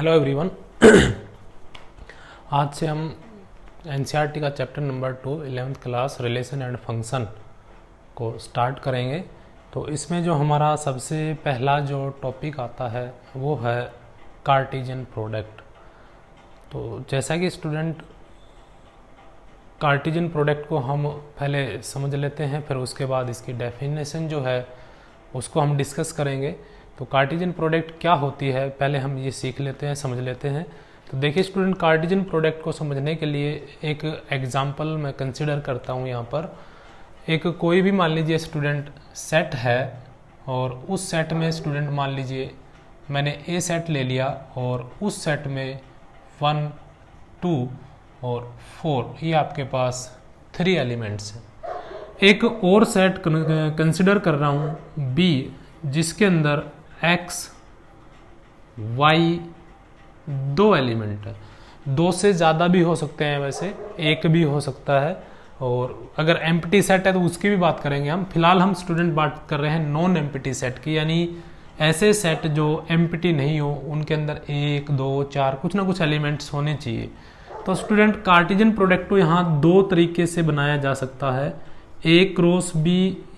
Hello everyone. आज से हम एनसीईआरटी का chapter number 2 11th class relation and function को स्टार्ट करेंगे। तो इसमें जो हमारा सबसे पहला जो टॉपिक आता है वो है कार्टेशियन प्रोडक्ट। तो जैसा कि स्टूडेंट कार्टेशियन प्रोडक्ट को हम पहले समझ लेते हैं, फिर उसके बाद इसकी डेफिनेशन जो है उसको हम डिस्कस करेंगे। तो कार्टेशियन प्रोडक्ट क्या होती है पहले हम ये सीख लेते हैं, समझ लेते हैं। तो देखिए स्टूडेंट, कार्टेशियन प्रोडक्ट को समझने के लिए एक एग्जांपल मैं कंसिडर करता हूँ। यहाँ पर एक कोई भी मान लीजिए स्टूडेंट सेट है और उस सेट में स्टूडेंट मान लीजिए मैंने ए सेट ले लिया और उस सेट में 1, 2 और 4 ये आपके पास 3 एलिमेंट्स हैं। एक और सेट कंसिडर कर रहा हूँ बी, जिसके अंदर x, y 2 एलिमेंट है। 2 से ज़्यादा भी हो सकते हैं, वैसे एक भी हो सकता है। और अगर एम्प्टी सेट है तो उसकी भी बात करेंगे हम। फिलहाल हम स्टूडेंट बात कर रहे हैं नॉन एम्प्टी सेट की, यानी ऐसे सेट जो एम्प्टी नहीं हो, उनके अंदर 1, 2, 4 कुछ ना कुछ एलिमेंट्स होने चाहिए। तो स्टूडेंट कार्टेशियन प्रोडक्ट को यहाँ 2 तरीके से बनाया जा सकता है, A क्रॉस B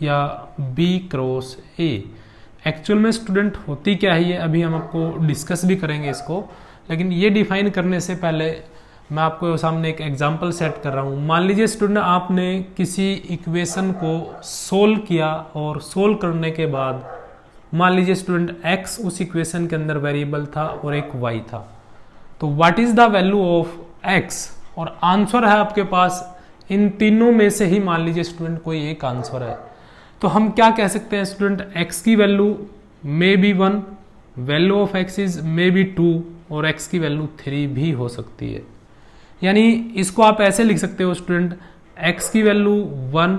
या B क्रॉस A। एक्चुअल में स्टूडेंट होती क्या है ये अभी हम आपको डिस्कस भी करेंगे इसको, लेकिन ये डिफाइन करने से पहले मैं आपको सामने एक एग्जांपल सेट कर रहा हूँ। मान लीजिए स्टूडेंट आपने किसी इक्वेशन को सोल्व किया और सोल्व करने के बाद मान लीजिए स्टूडेंट x उस इक्वेशन के अंदर वेरिएबल था और एक y था। तो what is the value of x, और आंसर है आपके पास इन तीनों में से ही मान लीजिए स्टूडेंट कोई एक आंसर है। तो हम क्या कह सकते हैं स्टूडेंट, x की value may be 1, value of x is may be 2 और x की वैल्यू 3 भी हो सकती है। यानी इसको आप ऐसे लिख सकते हो स्टूडेंट, x की वैल्यू 1,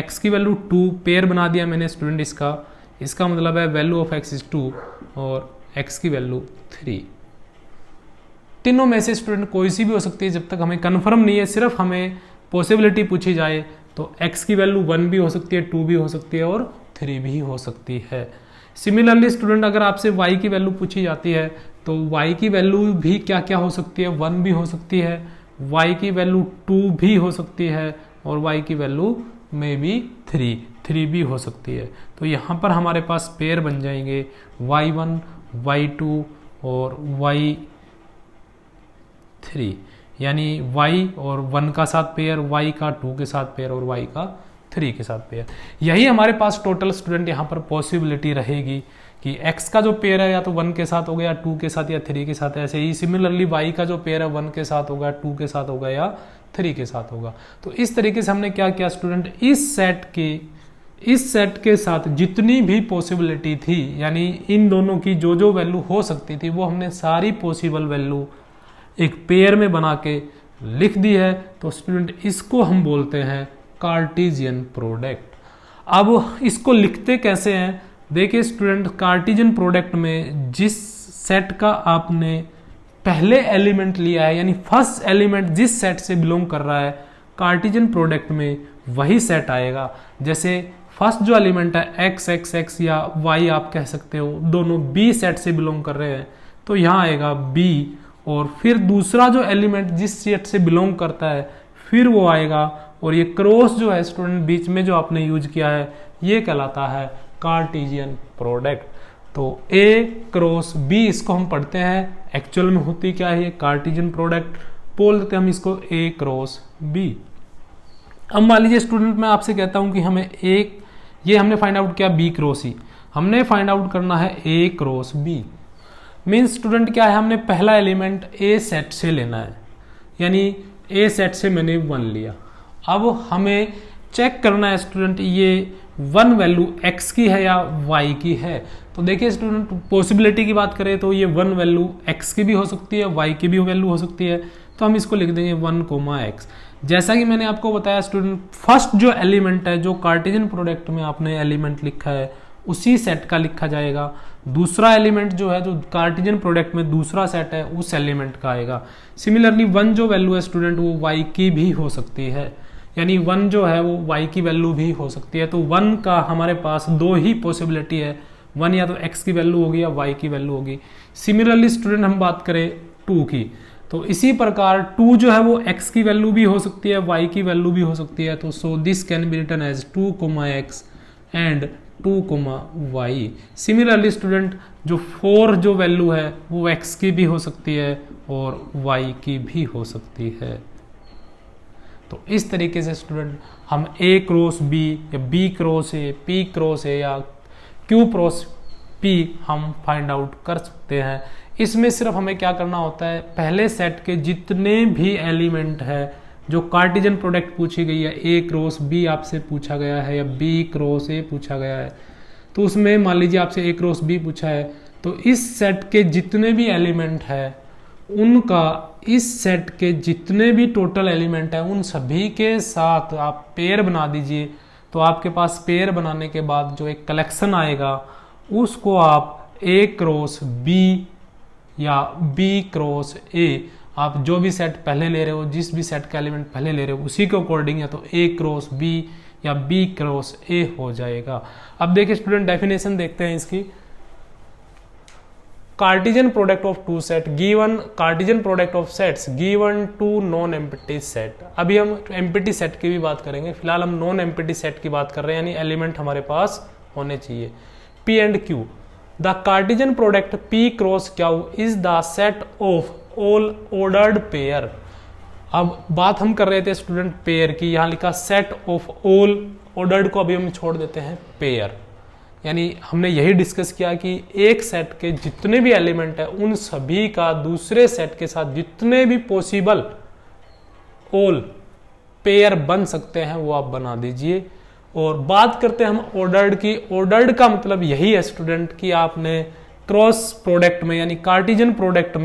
x की वैल्यू 2, पेयर बना दिया मैंने स्टूडेंट इसका मतलब है वैल्यू ऑफ x इज 2 और x की वैल्यू 3। तीनों में से स्टूडेंट कोई सी भी हो सकती है, जब तक हमें कंफर्म नहीं है, सिर्फ हमें पॉसिबिलिटी पूछी जाए तो x की वैल्यू 1 भी हो सकती है, 2 भी हो सकती है और 3 भी हो सकती है। सिमिलरली स्टूडेंट अगर आपसे y की वैल्यू पूछी जाती है तो y की वैल्यू भी क्या क्या हो सकती है, 1 भी हो सकती है, y की वैल्यू 2 भी हो सकती है और y की वैल्यू मे बी 3 भी हो सकती है। तो यहाँ पर हमारे पास पेयर बन जाएंगे y1, y2 और y3, यानी y और 1 का साथ पेयर, y का 2 के साथ पेयर और y का 3 के साथ पेयर। यही हमारे पास टोटल स्टूडेंट यहाँ पर पॉसिबिलिटी रहेगी कि x का जो पेयर है या तो 1 के साथ होगा या 2 के साथ या 3 के साथ। ऐसे ही सिमिलरली y का जो पेयर है 1 के साथ होगा, 2 के साथ होगा या 3 के साथ होगा। तो इस तरीके से हमने क्या किया स्टूडेंट, इस सेट के साथ जितनी भी पॉसिबिलिटी थी, यानी इन दोनों की जो जो वैल्यू हो सकती थी, वो हमने सारी पॉसिबल वैल्यू एक पेयर में बना के लिख दी है। तो स्टूडेंट इसको हम बोलते हैं कार्टेशियन प्रोडक्ट। अब इसको लिखते कैसे हैं, देखिए स्टूडेंट, कार्टेशियन प्रोडक्ट में जिस सेट का आपने पहले एलिमेंट लिया है, यानी फर्स्ट एलिमेंट जिस सेट से बिलोंग कर रहा है, कार्टेशियन प्रोडक्ट में वही सेट आएगा। जैसे फर्स्ट जो एलिमेंट है x या y आप कह सकते हो, दोनों b सेट से बिलोंग कर रहे हैं, तो यहाँ आएगा b। और फिर दूसरा जो एलिमेंट जिस सेट से बिलोंग करता है फिर वो आएगा, और ये क्रॉस जो है स्टूडेंट बीच में जो आपने यूज किया है ये कहलाता है कार्टेशियन प्रोडक्ट। तो A क्रॉस B इसको हम पढ़ते हैं, एक्चुअल में होती क्या है, कार्टेशियन प्रोडक्ट बोल देते हैं हम इसको A क्रॉस B। अब मान लीजिए स्टूडेंट मैं आपसे कहता हूं कि हमें ये हमने फाइंड आउट किया B क्रॉस C, हमने फाइंड आउट करना है A cross B। Means student क्या है, हमने पहला एलिमेंट A सेट से लेना है, यानी A सेट से मैंने 1 लिया। अब हमें चेक करना है स्टूडेंट ये 1 वैल्यू x की है या y की है। तो देखिए स्टूडेंट, पॉसिबिलिटी की बात करें तो ये 1 वैल्यू x की भी हो सकती है, y की भी वैल्यू हो सकती है। तो हम इसको लिख देंगे 1, x। जैसा कि मैंने आपको बताया स्टूडेंट, फर्स्ट जो एलिमेंट है जो कार्टेशियन प्रोडक्ट में आपने एलिमेंट लिखा है उसी सेट का लिखा जाएगा। दूसरा एलिमेंट जो है, जो कार्टेशियन प्रोडक्ट में दूसरा सेट है, उस एलिमेंट का आएगा। सिमिलरली 1 जो वैल्यू है स्टूडेंट वो y की भी हो सकती है, यानी 1 जो है वो y की वैल्यू भी हो सकती है। तो 1 का हमारे पास 2 ही पॉसिबिलिटी है, 1 या तो x की वैल्यू होगी या y की वैल्यू होगी। सिमिलरली स्टूडेंट हम बात करें 2 की, तो इसी प्रकार 2 जो है वो x की वैल्यू भी हो सकती है, y की वैल्यू भी हो सकती है। तो so this can be written as 2x and 2y। Similarly student जो 4 जो वैल्यू है वो x की भी हो सकती है और y की भी हो सकती है। तो इस तरीके से स्टूडेंट हम a क्रॉस b या b cross a, p cross a या q क्रॉस p हम फाइंड आउट कर सकते हैं। इसमें सिर्फ हमें क्या करना होता है, पहले सेट के जितने भी एलिमेंट है जो कार्टेशियन प्रोडक्ट पूछी गई है, a क्रॉस b आपसे पूछा गया है या b क्रॉस a पूछा गया है, तो उसमें मान लीजिए आपसे a क्रॉस b पूछा है, तो इस सेट के जितने भी एलिमेंट है उनका इस सेट के जितने भी टोटल एलिमेंट है उन सभी के साथ आप पेयर बना दीजिए। तो आपके पास पेयर बनाने के बाद जो एक कलेक्शन आएगा उसको आप a क्रॉस b या b क्रॉस a, आप जो भी सेट पहले ले रहे हो, जिस भी सेट का एलिमेंट पहले ले रहे हो उसी के अकॉर्डिंग या तो a क्रॉस b या b क्रॉस a हो जाएगा। अब देखिए स्टूडेंट डेफिनेशन देखते हैं इसकी। Cartesian product of two set given, Cartesian product of sets given two non empty set. अभी हम एम्प्टी सेट की भी बात करेंगे, फिलहाल हम नॉन एम्प्टी सेट की बात कर रहे हैं, यानी एलिमेंट हमारे पास होने चाहिए। P and Q, the Cartesian product P cross Q is the set of all ordered pair. अब बात हम कर रहे थे स्टूडेंट पेयर की, यहाँ लिखा सेट ऑफ ऑल ऑर्डर्ड को अभी हम छोड़ देते हैं पेयर, यानी हमने यही डिस्कस किया कि एक सेट के जितने भी एलिमेंट है उन सभी का दूसरे सेट के साथ जितने भी पॉसिबल ऑल पेयर बन सकते हैं वो आप बना दीजिए। और बात करते हैं हम ऑर्डर्ड की। ऑर्डर्ड का मतलब यही है स्टूडेंट कि आपने क्रॉस प्रोडक्ट में यानी कार्टेशियन प्रोडक्ट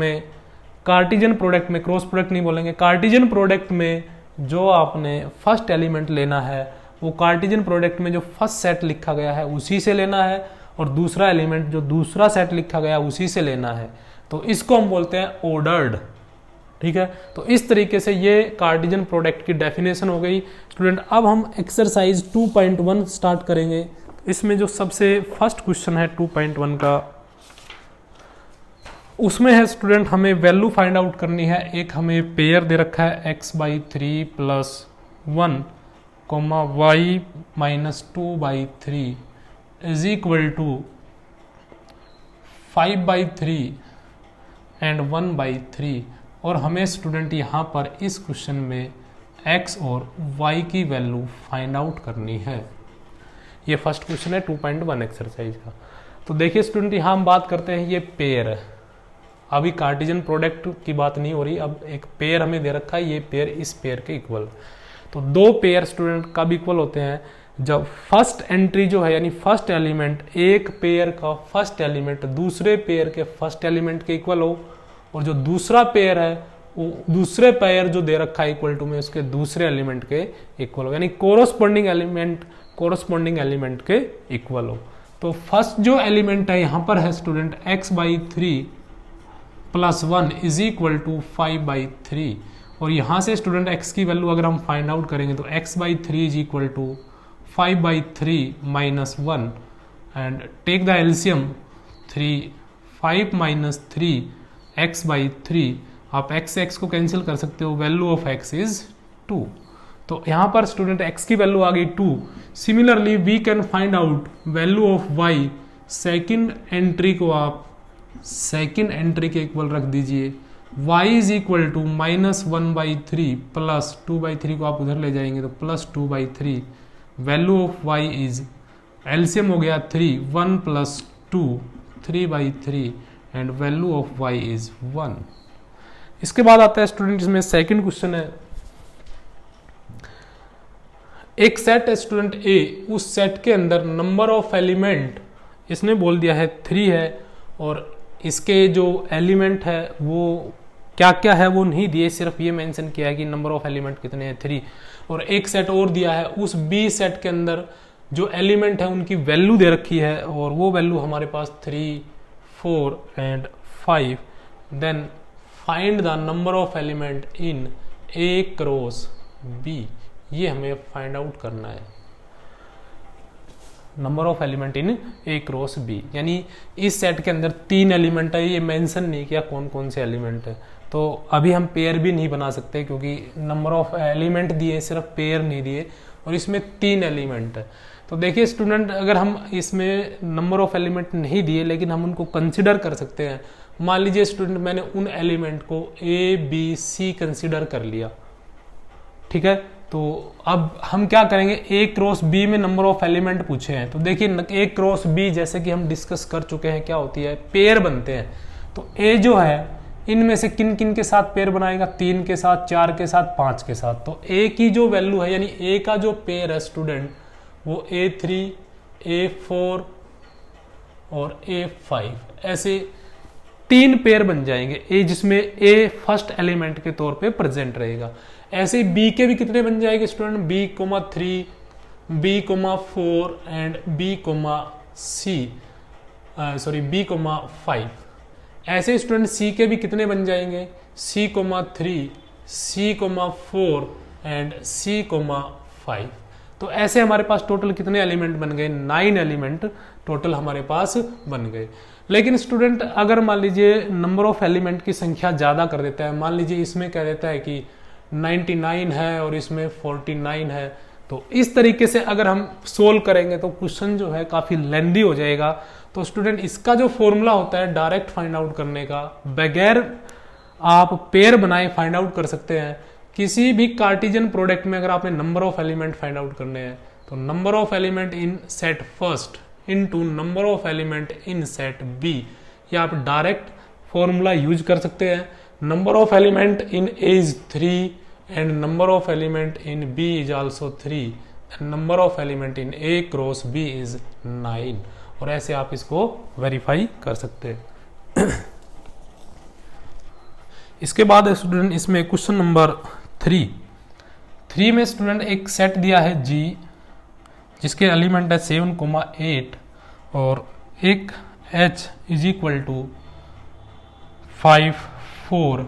में क्रॉस प्रोडक्ट नहीं बोलेंगे, कार्टेशियन प्रोडक्ट में जो आपने फर्स्ट एलिमेंट लेना है वो कार्टेशियन प्रोडक्ट में जो फर्स्ट सेट लिखा गया है उसी से लेना है और दूसरा एलिमेंट जो दूसरा सेट लिखा गया उसी से लेना है। तो इसको हम बोलते हैं ऑर्डर्ड, ठीक है। तो इस तरीके से ये कार्टेशियन प्रोडक्ट की डेफिनेशन हो गई स्टूडेंट। अब हम एक्सरसाइज 2.1 स्टार्ट करेंगे। इसमें जो सबसे फर्स्ट क्वेश्चन है 2.1 का, उसमें है स्टूडेंट हमें वैल्यू फाइंड आउट करनी है। एक हमें पेयर दे रखा है x/3 + 1 y - 2/3 is equal to 5/3 and 1/3। और हमें स्टूडेंट यहाँ पर इस क्वेश्चन में x और y की वैल्यू फाइंड आउट करनी है। ये फर्स्ट क्वेश्चन है 2.1 एक्सरसाइज का। तो देखिए स्टूडेंट यहाँ हम बात करते हैं, ये पेयर है, अभी कार्टेशियन प्रोडक्ट की बात नहीं हो रही, अब एक पेयर हमें दे रखा है, ये पेयर इस पेयर के इक्वल। तो दो पेयर स्टूडेंट कब इक्वल होते हैं, जब फर्स्ट एंट्री जो है यानी फर्स्ट एलिमेंट, एक पेयर का फर्स्ट एलिमेंट दूसरे पेयर के फर्स्ट एलिमेंट के इक्वल हो, और जो दूसरा पेयर है वो दूसरे पेयर जो दे रखा है इक्वल टू में उसके दूसरे एलिमेंट के इक्वल हो, यानी कोरोस्पोंडिंग एलिमेंट के इक्वल हो। तो फर्स्ट जो एलिमेंट है यहाँ पर है student x/3 + 1 is equal to 5/3। और यहाँ से स्टूडेंट x की वैल्यू अगर हम फाइंड आउट करेंगे तो x/3 is equal to 5/3 - 1 and take the LCM 5 - 3 x/3। आप x से x को कैंसिल कर सकते हो, वैल्यू ऑफ x इज 2। तो यहाँ पर स्टूडेंट x की वैल्यू आ गई 2। Similarly we can find out value of y। Second entry को आप सेकेंड एंट्री के इक्वल रख दीजिए, y इज इक्वल टू -1/3 + 2/3 को आप उधर ले जाएंगे तो +2/3। Value of y is, LCM हो गया 3, 1 + 2 3/3 and value of y is 1। इसके बाद आता है स्टूडेंट इसमें सेकंड क्वेश्चन है, एक सेट है स्टूडेंट A, उस सेट के अंदर नंबर ऑफ एलिमेंट इसने बोल दिया है 3 है, और इसके जो एलिमेंट है वो क्या क्या है वो नहीं दिए, सिर्फ ये मेंशन किया है कि नंबर ऑफ एलिमेंट कितने हैं 3। और एक सेट और दिया है, उस B सेट के अंदर जो एलिमेंट है उनकी वैल्यू दे रखी है, और वो वैल्यू हमारे पास 3, 4 and 5। Then find the number of element in A cross B, ये हमें फाइंड आउट करना है। Number of element in A cross B, यानी इस सेट के अंदर 3 एलिमेंट है, ये मेंशन नहीं किया कौन कौन से एलिमेंट है। तो अभी हम पेयर भी नहीं बना सकते क्योंकि नंबर ऑफ एलिमेंट दिए, सिर्फ पेयर नहीं दिए, और इसमें 3 एलिमेंट है। तो देखिए स्टूडेंट, अगर हम इसमें नंबर ऑफ एलिमेंट नहीं दिए लेकिन हम उनको कंसिडर कर सकते हैं। मान लीजिए स्टूडेंट, मैंने उन एलिमेंट को ए बी सी कंसिडर कर लिया, ठीक है। तो अब हम क्या करेंगे, ए क्रॉस बी में नंबर ऑफ एलिमेंट पूछे हैं, तो देखिए ए क्रॉस बी जैसे कि हम डिस्कस कर चुके हैं क्या होती है, पेयर बनते हैं। तो ए जो है इनमें से किन किन के साथ पेयर बनाएगा, 3 के साथ, 4 के साथ, 5 के साथ। तो ए की जो वैल्यू है, यानी ए का जो पेयर है स्टूडेंट, वो A3, A4 और A5, ऐसे 3 पेयर बन जाएंगे ए, जिसमें ए फर्स्ट एलिमेंट के तौर पे प्रेजेंट रहेगा। ऐसे बी के भी कितने बन जाएंगे student, B3, B4 and B5। ऐसे स्टूडेंट सी के भी कितने बन जाएंगे, C3, C4 एंड C5। तो ऐसे हमारे पास टोटल कितने एलिमेंट बन गए, 9 एलिमेंट टोटल हमारे पास बन गए। लेकिन स्टूडेंट अगर मान लीजिए नंबर ऑफ एलिमेंट की संख्या ज़्यादा कर देता है, मान लीजिए इसमें कह देता है कि 99 है और इसमें 49 है, तो इस तरीके से अगर हम सोल्व करेंगे तो क्वेश्चन जो है काफ़ी लेंदी हो जाएगा। तो स्टूडेंट इसका जो फॉर्मूला होता है डायरेक्ट फाइंड आउट करने का, बगैर आप पेयर बनाए फाइंड आउट कर सकते हैं। किसी भी कार्टेशियन प्रोडक्ट में अगर आपने number of element find out करने हैं, तो number of element in set first into number of element in set B, या आप डायरेक्ट फॉर्मूला यूज कर सकते हैं। Number of element in A is 3 and number of element in B is also 3 and number of element in A cross B is 9, और ऐसे आप इसको verify कर सकते हैं। इसके बाद स्टूडेंट इसमें क्वेश्चन नंबर 3 में स्टूडेंट एक सेट दिया है G, जिसके एलिमेंट है 7,8 और एक H इज इक्वल टू 5, 4,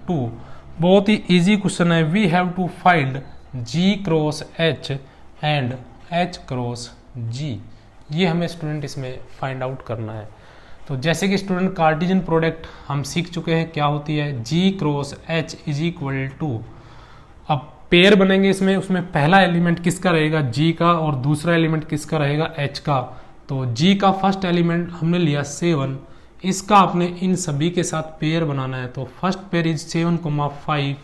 2। बहुत ही इजी क्वेश्चन है। We have to find G cross H and H cross G, ये हमें स्टूडेंट इसमें फाइंड आउट करना है। तो जैसे कि स्टूडेंट कार्टेशियन प्रोडक्ट हम सीख चुके हैं क्या होती है, G cross H is equal to, अब पेयर बनेंगे इसमें, उसमें पहला एलिमेंट किसका रहेगा, G का, और दूसरा एलिमेंट किसका रहेगा, H का। तो G का फर्स्ट एलिमेंट हमने लिया 7, इसका आपने इन सभी के साथ पेयर बनाना है। तो first pair is 7,5,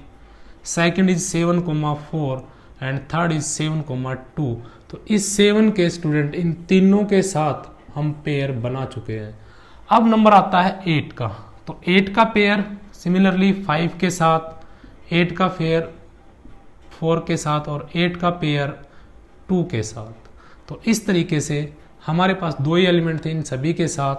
second is 7,4 and third is 7,2। तो इस 7 के स्टूडेंट इन तीनों के साथ हम पेयर बना चुके हैं। अब नंबर आता है 8 का, तो 8 का पेयर सिमिलरली 5 के साथ, 8 का पेयर 4 के साथ और 8 का पेयर 2 के साथ। तो इस तरीके से हमारे पास 2 ही एलिमेंट थे, इन सभी के साथ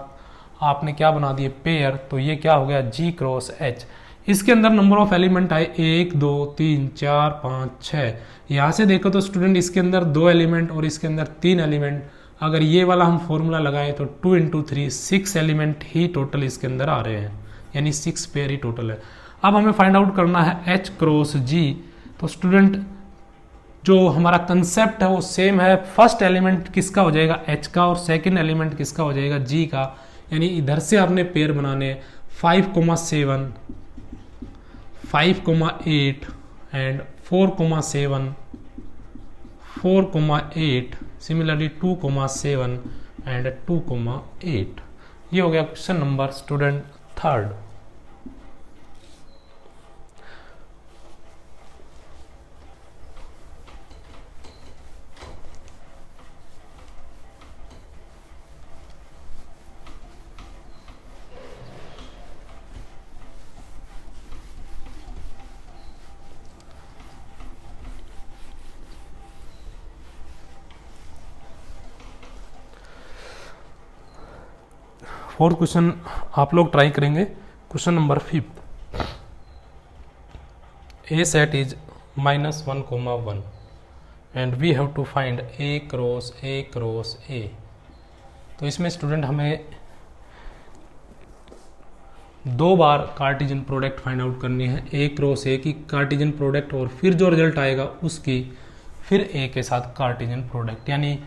आपने क्या बना दिए, पेयर। तो ये क्या हो गया, G क्रॉस H। इसके अंदर नंबर ऑफ एलिमेंट आए 1, 2, 3, 4, 5, 6। यहाँ से देखो तो स्टूडेंट इसके अंदर 2 एलिमेंट और इसके अंदर 3 एलिमेंट। अगर ये वाला हम फॉर्मूला लगाएं तो 2 इंटू 3 6 एलिमेंट ही टोटल इसके अंदर आ रहे हैं, यानी 6 पेयर ही टोटल है। अब हमें फाइंड आउट करना है H क्रॉस G। तो स्टूडेंट जो हमारा कंसेप्ट है वो सेम है, फर्स्ट एलिमेंट किसका हो जाएगा, H का, और सेकंड एलिमेंट किसका हो जाएगा, G का। यानी इधर से आपने पेयर बनाने 5,7, 5,8 एंड 4,7, 4,8, सिमिलरली 2,7 एंड 2,8। ये हो गया question number student 3। Fourth question आप लोग ट्राई करेंगे। Question number 5, A set is -1,1 and we have to find A cross A. तो इसमें स्टूडेंट हमें 2 बार कार्टेशियन प्रोडक्ट फाइंड आउट करनी है, ए क्रॉस ए की कार्टेशियन प्रोडक्ट और फिर जो रिजल्ट आएगा उसकी फिर ए के साथ कार्टेशियन प्रोडक्ट। यानी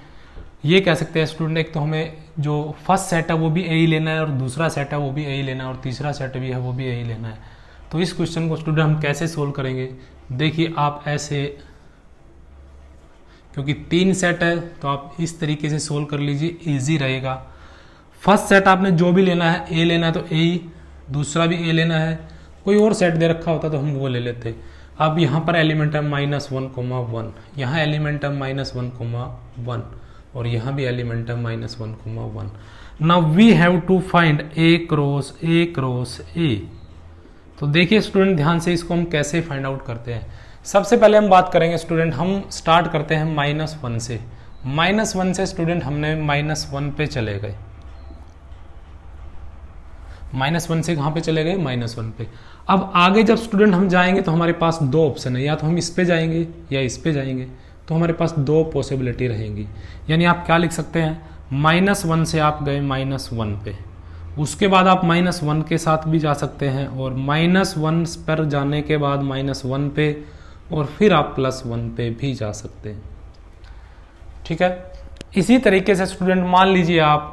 ये कह सकते हैं स्टूडेंट, एक तो हमें जो फर्स्ट सेट है वो भी ए ही लेना है और दूसरा सेट है वो भी ए ही लेना है और तीसरा सेट भी है वो भी ए ही लेना है। तो इस क्वेश्चन को स्टूडेंट हम कैसे सोल्व करेंगे, देखिए आप ऐसे, क्योंकि 3 सेट है तो आप इस तरीके से सोल्व कर लीजिए, इजी रहेगा। फर्स्ट सेट आपने जो भी लेना है, ए लेना है तो ए ही, दूसरा भी ए लेना है, कोई और सेट दे रखा होता तो हम वो ले लेते। अब यहाँ पर एलिमेंट है -1,1, यहाँ एलिमेंट है -1,1 और यहाँ भी एलिमेंट है -1,1। Now we have to find A cross A. तो देखिए स्टूडेंट ध्यान से, इसको हम कैसे फाइंड आउट करते हैं। सबसे पहले हम बात करेंगे स्टूडेंट, हम स्टार्ट करते हैं -1 से। -1 से स्टूडेंट हमने -1 पे चले गए, -1 से कहाँ पे चले गए, -1 पे। अब आगे जब स्टूडेंट हम जाएंगे तो हमारे पास 2 ऑप्शन है, या तो हम इस पे जाएंगे या इस पे जाएंगे, तो हमारे पास 2 पॉसिबिलिटी रहेंगी। यानी आप क्या लिख सकते हैं, -1 से आप गए -1 पे, उसके बाद आप -1 के साथ भी जा सकते हैं और -1 पर जाने के बाद -1 पे और फिर आप +1 पे भी जा सकते हैं। ठीक है, इसी तरीके से स्टूडेंट मान लीजिए आप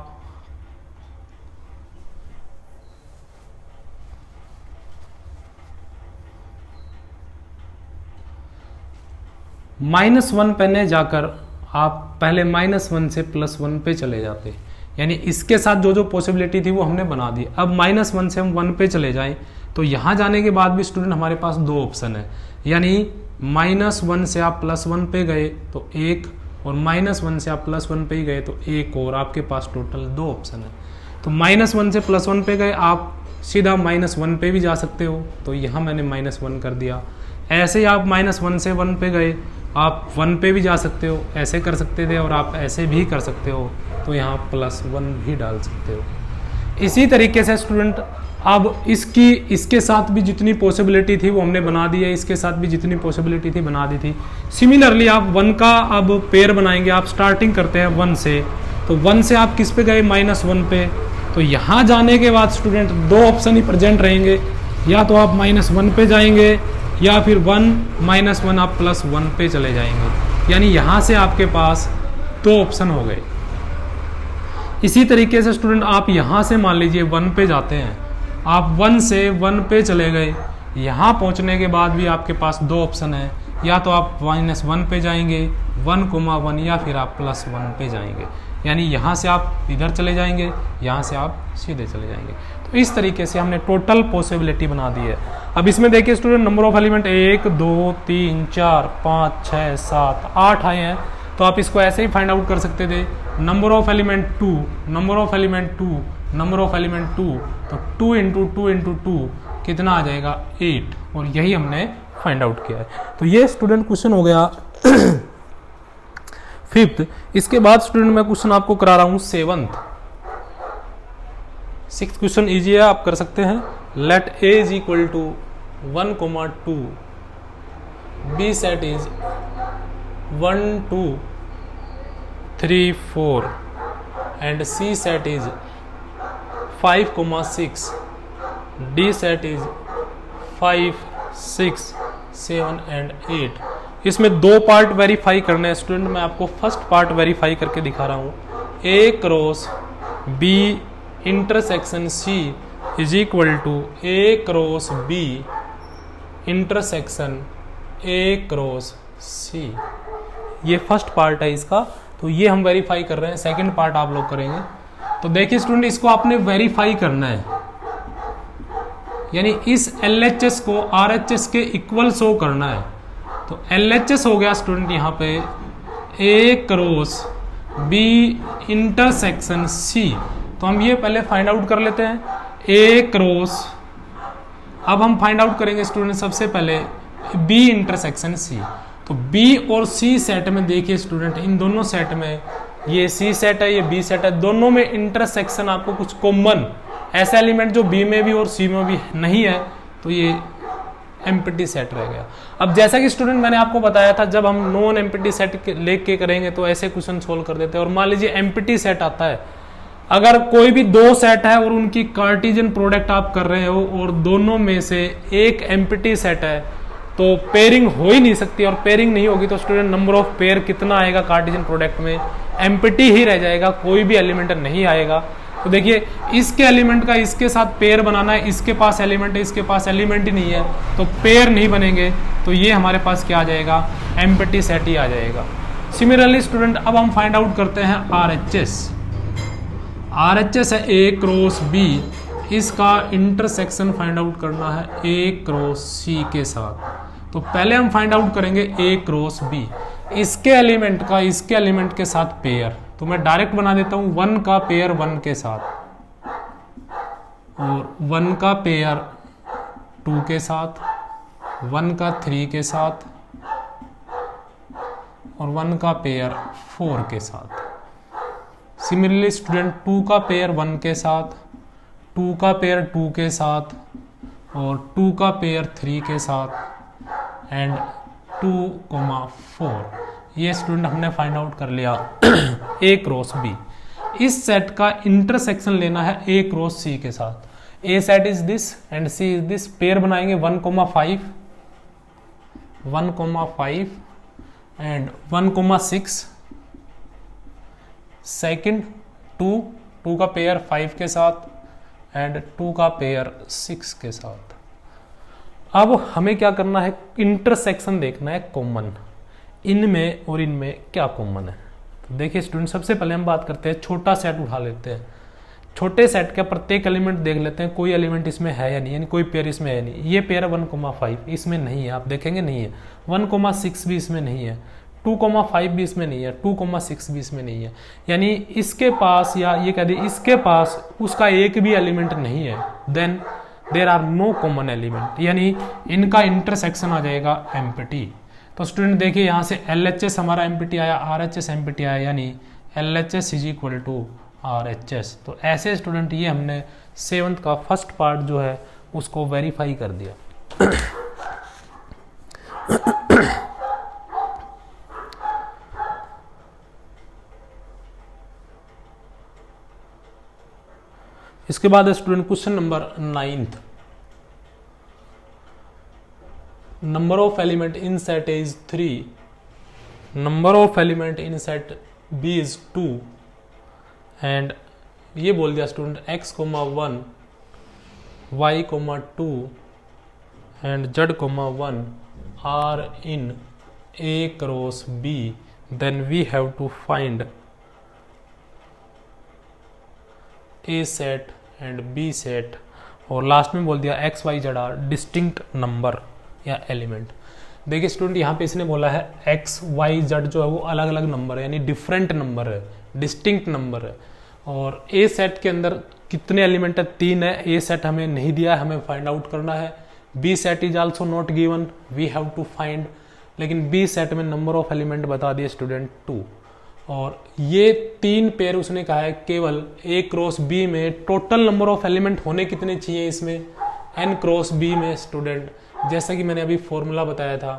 -1 पे न जाकर आप पहले -1 से +1 पे चले जाते, यानी इसके साथ जो जो पॉसिबिलिटी थी वो हमने बना दी। अब -1 से हम 1 पे चले जाएं तो यहाँ जाने के बाद भी स्टूडेंट हमारे पास 2 ऑप्शन है, यानी -1 से आप +1 पे गए तो 1 और -1 से आप +1 पे ही गए तो 1 और आपके पास टोटल 2 ऑप्शन है। तो -1 से +1 पे गए आप सीधा -1 पे भी जा सकते हो, तो यहाँ मैंने -1 कर दिया। ऐसे ही आप -1 से 1 पे गए, आप 1 पे भी जा सकते हो, ऐसे कर सकते थे, और आप ऐसे भी कर सकते हो, तो यहाँ +1 भी डाल सकते हो। इसी तरीके से स्टूडेंट अब इसके साथ भी जितनी पॉसिबिलिटी थी वो हमने बना दी है, इसके साथ भी जितनी पॉसिबिलिटी थी बना दी थी। सिमिलरली आप 1 का अब पेयर बनाएंगे, आप स्टार्टिंग करते हैं 1 से, तो 1 से आप किस पे गए, -1 पे, तो यहाँ जाने के बाद स्टूडेंट 2 ऑप्शन ही प्रेजेंट रहेंगे, या तो आप -1 पे जाएंगे या फिर 1 आप +1 पे चले जाएंगे, यानी यहाँ से आपके पास 2 ऑप्शन हो गए। इसी तरीके से स्टूडेंट आप यहाँ से मान लीजिए 1 पे जाते हैं, आप 1 से 1 पे चले गए, यहाँ पहुँचने के बाद भी आपके पास 2 ऑप्शन है, या तो आप -1 पे जाएंगे 1,1 या फिर आप +1 पे जाएंगे, यानी यहाँ से आप इधर चले जाएंगे, यहाँ से आप सीधे चले जाएंगे। तो इस तरीके से हमने टोटल पॉसिबिलिटी बना दी है। अब इसमें देखिए स्टूडेंट नंबर ऑफ एलिमेंट 1 2 3 4 5 6 7 8 आए हैं, तो आप इसको ऐसे ही फाइंड आउट कर सकते थे। Number of element 2, number of element 2, number of element 2, तो 2 × 2 × 2 कितना आ जाएगा, 8, और यही हमने फाइंड आउट किया है। तो ये स्टूडेंट क्वेश्चन हो गया 5th। इसके बाद स्टूडेंट मैं क्वेश्चन आपको करा रहा हूं 7th। 6th क्वेश्चन इजी है, आप कर सकते हैं। Let a is equal to 1, 2, b set is 1, 2, 3, 4 and c set is 5, 6, d set is 5, 6, 7 and 8। इसमें 2 पार्ट वेरीफाई करने हैं स्टूडेंट, मैं आपको फर्स्ट पार्ट वेरीफाई करके दिखा रहा हूँ। a cross b intersection c is equal to a cross b intersection a cross c। ये फर्स्ट पार्ट है इसका, तो ये हम वेरीफाई कर रहे हैं। सेकंड पार्ट आप लोग करेंगे। तो देखिए स्टूडेंट, इसको आपने वेरीफाई करना है, यानी इस LHS को RHS के इक्वल शो करना है। तो LHS हो गया स्टूडेंट यहाँ पे A cross B intersection C। तो हम ये पहले फाइंड आउट कर लेते हैं A क्रॉस, अब हम फाइंड आउट करेंगे स्टूडेंट सबसे पहले B इंटरसेक्शन C। तो B और C सेट में देखिए स्टूडेंट, इन दोनों सेट में, ये C सेट है ये B सेट है, दोनों में इंटरसेक्शन आपको कुछ कॉमन ऐसा एलिमेंट जो B में भी और C में भी नहीं है, तो ये एम्प्टी सेट रह गया। अब जैसा कि स्टूडेंट मैंने आपको बताया था, जब हम नॉन एम्प्टी सेट लेके करेंगे तो ऐसे क्वेश्चन सोल्व कर देते हैं। और मान लीजिए एम्प्टी सेट आता है, अगर कोई भी 2 सेट है और उनकी कार्टेशियन प्रोडक्ट आप कर रहे हो और दोनों में से एक एम्प्टी सेट है, तो पेयरिंग हो ही नहीं सकती, और पेयरिंग नहीं होगी तो स्टूडेंट नंबर ऑफ पेयर कितना आएगा कार्टेशियन प्रोडक्ट में, एम्प्टी ही रह जाएगा, कोई भी एलिमेंट नहीं आएगा। तो देखिए इसके एलिमेंट का इसके साथ पेयर बनाना है, इसके पास एलिमेंट है, इसके पास एलिमेंट ही नहीं है, तो पेयर नहीं बनेंगे, तो ये हमारे पास क्या आ जाएगा, एम्प्टी सेट ही आ जाएगा। सिमिलरली स्टूडेंट अब हम फाइंड आउट करते हैं RHS। RHS है A क्रॉस B, इसका इंटरसेक्शन फाइंड आउट करना है A क्रॉस C के साथ। तो पहले हम फाइंड आउट करेंगे A क्रॉस B, इसके एलिमेंट का इसके एलिमेंट के साथ पेयर, तो मैं डायरेक्ट बना देता हूं 1 का पेयर 1 के साथ, और 1 का पेयर 2 के साथ, 1 का 3 के साथ, और 1 का पेयर 4 के साथ। सिमिलरली स्टूडेंट 2 का पेयर 1 के साथ, 2 का पेयर 2 के साथ, और 2 का पेयर 3 के साथ, एंड 2,4। ये स्टूडेंट हमने फाइंड आउट कर लिया A क्रॉस B। इस सेट का इंटरसेक्शन लेना है A क्रॉस C के साथ। A set is this and C is this, pair बनाएंगे 1,5, 1,5 एंड 1,6, सेकंड 2 का पेयर 5 के साथ एंड 2 का पेयर 6 के साथ। अब हमें क्या करना है, इंटरसेक्शन देखना है कॉमन, इनमें और इनमें क्या कॉमन है। तो देखिए स्टूडेंट सबसे पहले हम बात करते हैं, छोटा सेट उठा लेते हैं, छोटे सेट का प्रत्येक एलिमेंट देख लेते हैं, कोई एलिमेंट इसमें है या नहीं, यानी कोई पेयर इसमें है नहीं। ये पेयर 1,5 इसमें नहीं है, आप देखेंगे नहीं है, 1,6 भी इसमें नहीं है, 2,5 भी इसमें नहीं है, 2,6 भी इसमें नहीं है, यानी इसके पास, या ये कह दिए इसके पास उसका एक भी एलिमेंट नहीं है, then there are no common element, यानी इनका इंटरसेक्शन आ जाएगा एम्प्टी। तो स्टूडेंट देखिए यहाँ से LHS हमारा एम्प्टी आया, RHS एम्प्टी आया, यानी LHS is equal to RHS। तो ऐसे स्टूडेंट ये हमने 7th का फर्स्ट पार्ट जो है उसको वेरीफाई कर दिया। इसके बाद student question number 9th, number of element in set A is 3, number of element in set B is 2, and ये बोल दिया student x, 1 y, 2 and z, 1 are in A cross B, then we have to find A set and B set, और last में बोल दिया x, y, z are distinct number या element. देखिए student यहाँ पे इसने बोला है x, y, z जो है वो अलग अलग नंबर है, यानी डिफरेंट नंबर है, डिस्टिंक्ट नंबर है। और A सेट के अंदर कितने एलिमेंट है, 3 है। A सेट हमें नहीं दिया है, हमें फाइंड आउट करना है। B set is also not given, we have to find, लेकिन B सेट में नंबर ऑफ एलिमेंट बता दिए स्टूडेंट 2। और ये 3 पेयर उसने कहा है केवल A क्रॉस B में टोटल नंबर ऑफ एलिमेंट होने कितने चाहिए इसमें, N क्रॉस B में स्टूडेंट, जैसा कि मैंने अभी फॉर्मूला बताया था,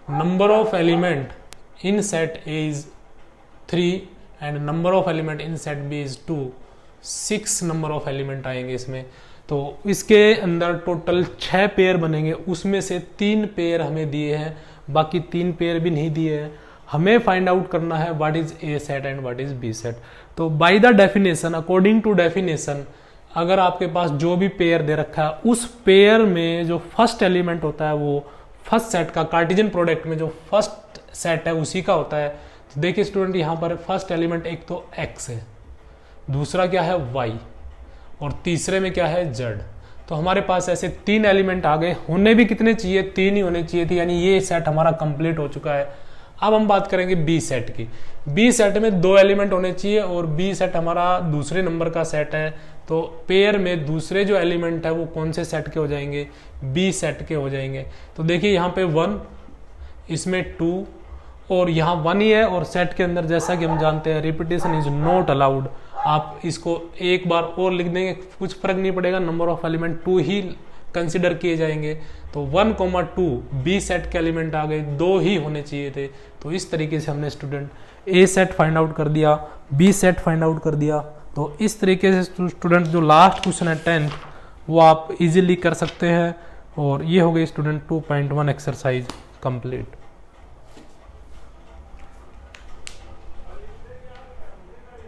number of element in set A is 3 and number of element in set B is 2, 6 number of element आएंगे इसमें। तो इसके अंदर टोटल 6 पेयर बनेंगे, उसमें से 3 पेयर हमें दिए हैं, बाकी 3 पेयर भी नहीं दिए हैं। हमें फाइंड आउट करना है what is A set and what is B set. तो by the definition, according to definition, अगर आपके पास जो भी पेयर दे रखा है उस पेयर में जो फर्स्ट एलिमेंट होता है वो फर्स्ट सेट का, कार्टेशियन प्रोडक्ट में जो फर्स्ट सेट है उसी का होता है। तो देखिए स्टूडेंट यहाँ पर फर्स्ट एलिमेंट एक तो x है, दूसरा क्या है y, और तीसरे में क्या है z। तो हमारे पास ऐसे 3 एलिमेंट आ गए, होने भी कितने चाहिए, 3 ही होने चाहिए थे, यानी ये सेट हमारा कंप्लीट हो चुका है। अब हम बात करेंगे B सेट की। B सेट में 2 एलिमेंट होने चाहिए और B सेट हमारा दूसरे नंबर का सेट है, तो पेयर में दूसरे जो एलिमेंट है वो कौन से सेट के हो जाएंगे, B सेट के हो जाएंगे। तो देखिए यहाँ पे 1, इसमें 2 और यहाँ 1 ही है, और सेट के अंदर जैसा कि हम जानते हैं रिपीटेशन इज नॉट अलाउड। आप इसको एक बार और लिख देंगे, कुछ फर्क नहीं पड़ेगा, number of element 2 he consider किए जाएंगे। तो 1, 2 B सेट के एलिमेंट आ गए, 2 ही होने चाहिए थे। तो इस तरीके से हमने student A set find out कर दिया, B सेट फाइंड आउट कर दिया। तो इस तरीके से स्टूडेंट जो लास्ट क्वेश्चन है 10th वो आप इजीली कर सकते हैं। और ये हो गई स्टूडेंट 2.1 एक्सरसाइज कंप्लीट।